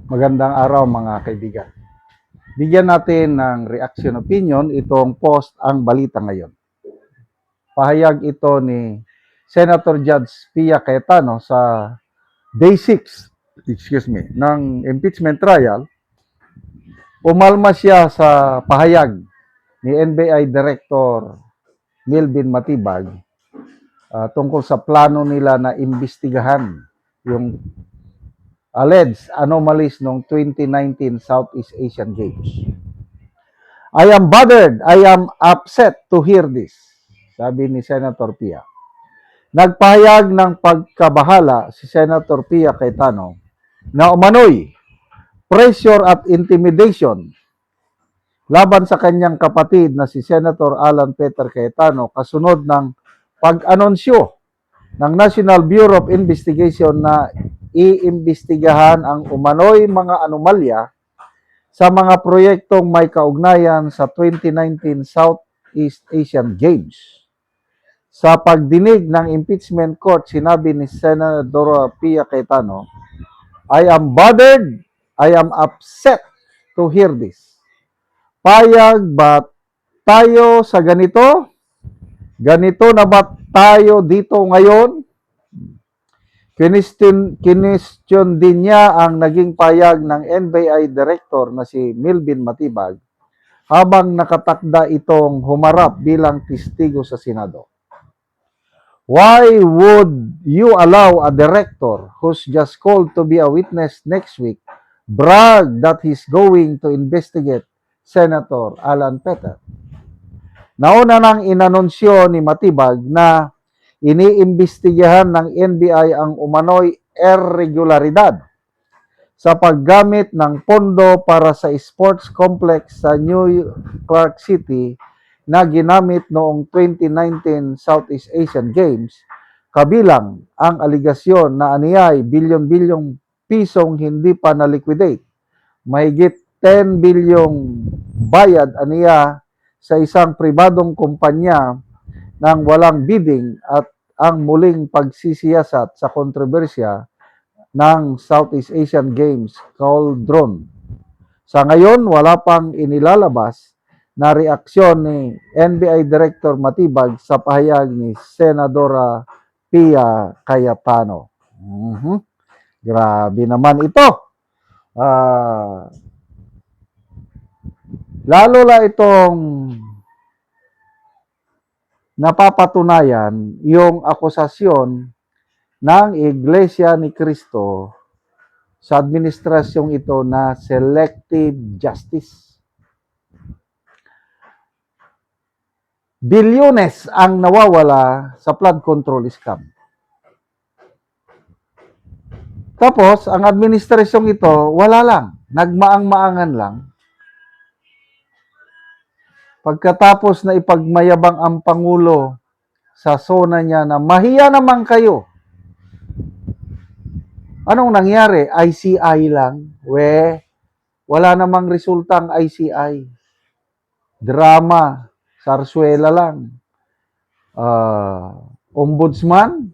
Magandang araw mga kaibigan. Bigyan natin ng reaction opinion itong post ang balita ngayon. Pahayag ito ni Senator Judge Pia Cayetano sa day 6, ng impeachment trial. Umalma siya sa pahayag ni NBI Director Milvin Matibag tungkol sa plano nila na imbestigahan yung alleged anomalies noong 2019 Southeast Asian Games. I am bothered, I am upset to hear this, sabi ni Senator Pia. Nagpahayag ng pagkabahala si Senator Pia Cayetano na umano'y pressure at intimidation laban sa kanyang kapatid na si Senator Alan Peter Cayetano kasunod ng pag-anunsyo ng National Bureau of Investigation na iimbestigahan ang umano'y mga anomalya sa mga proyektong may kaugnayan sa 2019 Southeast Asian Games. Sa pagdinig ng impeachment court, sinabi ni Senadora Pia Cayetano, I am bothered, I am upset to hear this. Payag ba tayo sa ganito? Ganito na ba tayo dito ngayon? Kinestyon din niya ang naging payag ng NBI Director na si Milvin Matibag habang nakatakda itong humarap bilang testigo sa Senado. Why would you allow a director who's just called to be a witness next week brag that he's going to investigate Senator Alan Peter? Nauna nang inanunsyo ni Matibag na iniimbestigahan ng NBI ang umano'y irregularidad sa paggamit ng pondo para sa sports complex sa New Clark City na ginamit noong 2019 Southeast Asian Games, kabilang ang aligasyon na aniyay bilyon-bilyong pisong hindi pa na-liquidate, mahigit 10 bilyong bayad aniya sa isang pribadong kumpanya ng walang bidding at ang muling pagsisiyasat sa kontrobersya ng Southeast Asian Games cauldron. Sa ngayon, wala pang inilalabas na reaksyon ni NBI Director Matibag sa pahayag ni Senadora Pia Cayetano. Grabe naman ito. Lalo la itong napapatunayan yung akusasyon ng Iglesia ni Cristo sa administrasyong ito na selective justice. Bilyones ang nawawala sa flood control scam. Tapos, ang administrasyong ito, wala lang. Nagmaang-maangan lang. Pagkatapos na ipagmayabang ang Pangulo sa zona niya na mahiya naman kayo. Anong nangyari? ICI lang. Wala namang resultang ICI. Drama. Sarsuela lang. Ombudsman.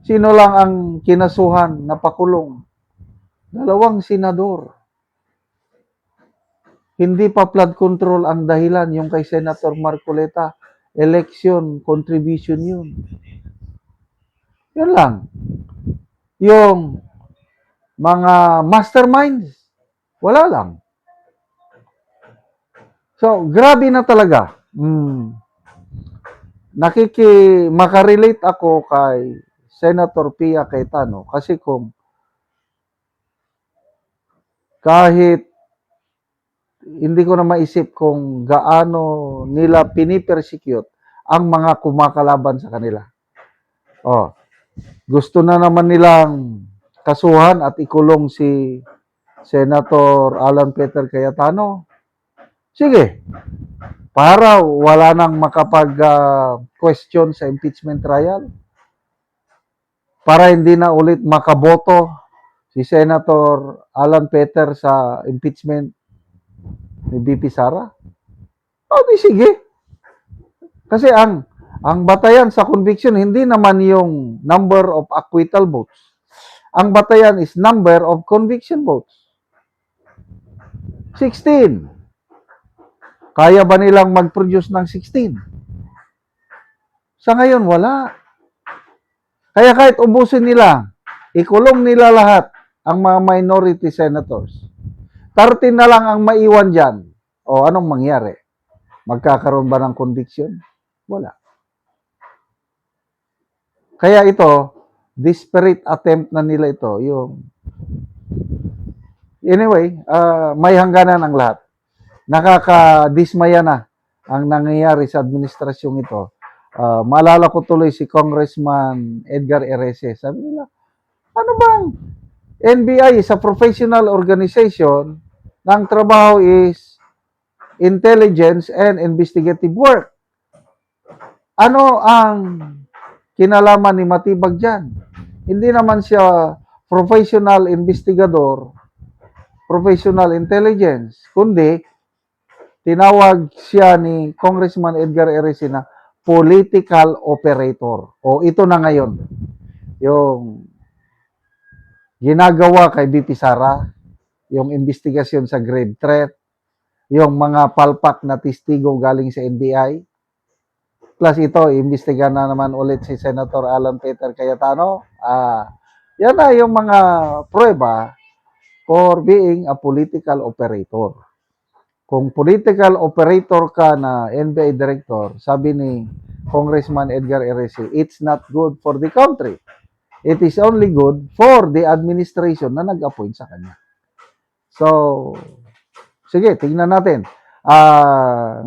Sino lang ang kinasuhan na pakulong? 2 senador. Hindi pa flood control ang dahilan, yung kay Senator Marcoleta, election contribution yun. Yan lang. Yung mga masterminds, wala lang. So, grabe na talaga. Makarelate ako kay Senator Pia Cayetano kasi kung kahit hindi ko na maisip kung gaano nila pinipersecute ang mga kumakalaban sa kanila. Gusto na naman nilang kasuhan at ikulong si Senator Alan Peter Cayetano. Sige, para wala nang makapag-question sa impeachment trial. Para hindi na ulit makaboto si Senator Alan Peter sa impeachment ni BP Sara? Di sige. Kasi ang batayan sa conviction hindi naman yung number of acquittal votes. Ang batayan is number of conviction votes. 16. Kaya ba nilang mag-produce ng 16? Sa ngayon, wala. Kaya kahit ubusin nila, ikulong nila lahat ang mga minority senators. 13 na lang ang maiwan dyan. O anong mangyari? Magkakaroon ba ng conviction? Wala. Kaya ito, desperate attempt na nila ito. Anyway, may hangganan ang lahat. Nakakadismaya na ang nangyayari sa administrasyong ito. Maalala ko tuloy si Congressman Edgar Erese. Sabi nila, ano bang NBI is a professional organization na ang trabaho is intelligence and investigative work. Ano ang kinalaman ni Matibag dyan? Hindi naman siya professional investigador, professional intelligence, kundi tinawag siya ni Congressman Edgar Eresi na political operator. O ito na ngayon, yung ginagawa kay BP Sara, yung investigasyon sa grave threat, yung mga palpak na testigo galing sa NBI, plus ito, imbestiga na naman ulit si Senator Alan Peter Cayetano. Yan na yung mga prueba for being a political operator. Kung political operator ka na NBI director, sabi ni Congressman Edgar Eresi, it's not good for the country. It is only good for the administration na nag-appoint sa kanya. So, sige, tingnan natin.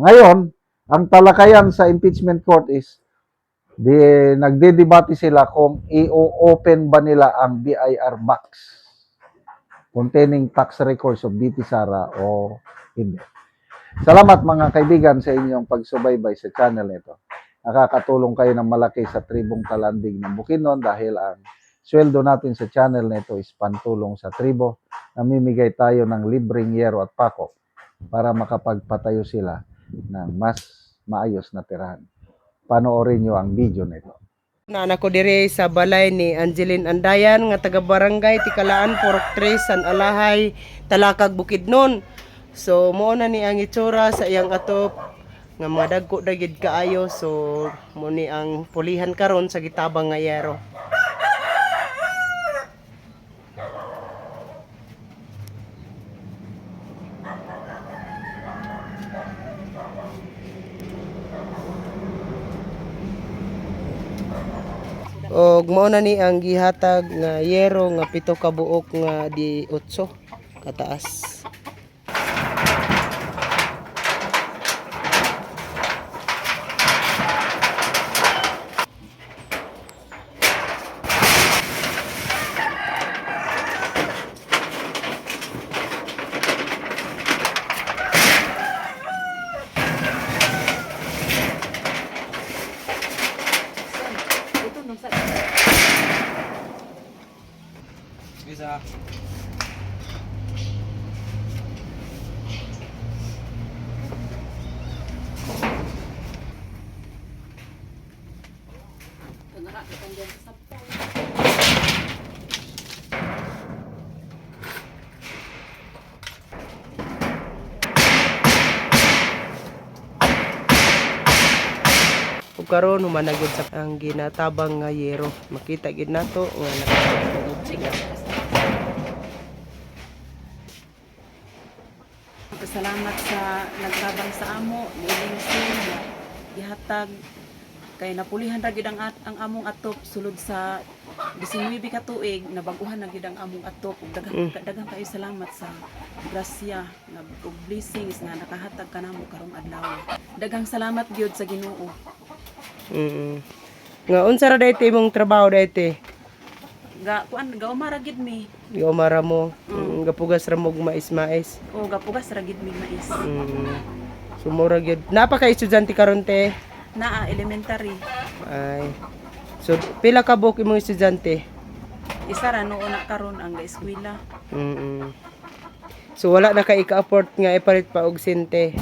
Ngayon, ang talakayan sa impeachment court is nagdedebate sila kung i-open ba nila ang BIR box containing tax records of BP Sara o hindi. Salamat mga kaibigan sa inyong pagsubaybay sa channel nito. Nakakatulong kayo ng malaki sa tribong Talandig ng Bukidnon dahil ang sweldo natin sa channel nito is pantulong sa tribo. Namimigay tayo ng libreng yero at pako para makapagpatayo sila ng mas maayos na tirahan. Panoorin nyo ang video nito. Nana ko dire sa balay ni Angeline Andayan nga taga Barangay Tikalaan, Purok 3, San Alahay, Talakag, Bukidnon. So mo na ni ang itsura sa iyang atop nga mga dagko dagid kaayo, so mo ni ang pulihan karon sa gitabang nga yero. Og mao na ni ang gihatag nga yero nga 7 ka buok nga di 8 kataas. Bisa. Ug karon human na gyud sa ang ginatabang nga yero. Makita gid nato nga nakatugod sila. Salamat sa nagtabang sa amo, niiling sin, gihatag kay napulihan ra gid ang among atop sulod sa 19 ka tuig, nabaguhan na gid ang among atop. Ug daghang kayo salamat sa grasya nga ug blessings nga nakahatag kanamo karong adlaw. Daghang salamat gyud sa Ginoo. Nga unsa ra dayto imong trabaho dayto? Gaumara gid mi. Gumara mo, gapugas ra mo og mais-mais. O gapugas ra gid mi mais. Sumura gyud. Napa ka estudyante karon te? Naa elementary. Ay. So pila ka buok imong estudyante? Isa ra noon na karon ang eskwela. So wala na ka ika-afford nga ipalit pa og sente.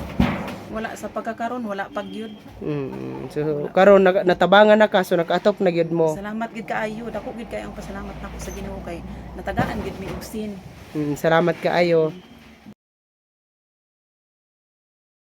Wala sa pagkakaron, wala pag yun. So karon natabangan na ka, so nakaatop na gyud mo. Salamat gid kaayo, dako gid kay ang pasalamat nako sa Ginoo kay natagaan gid mi og sin. Salamat kaayo.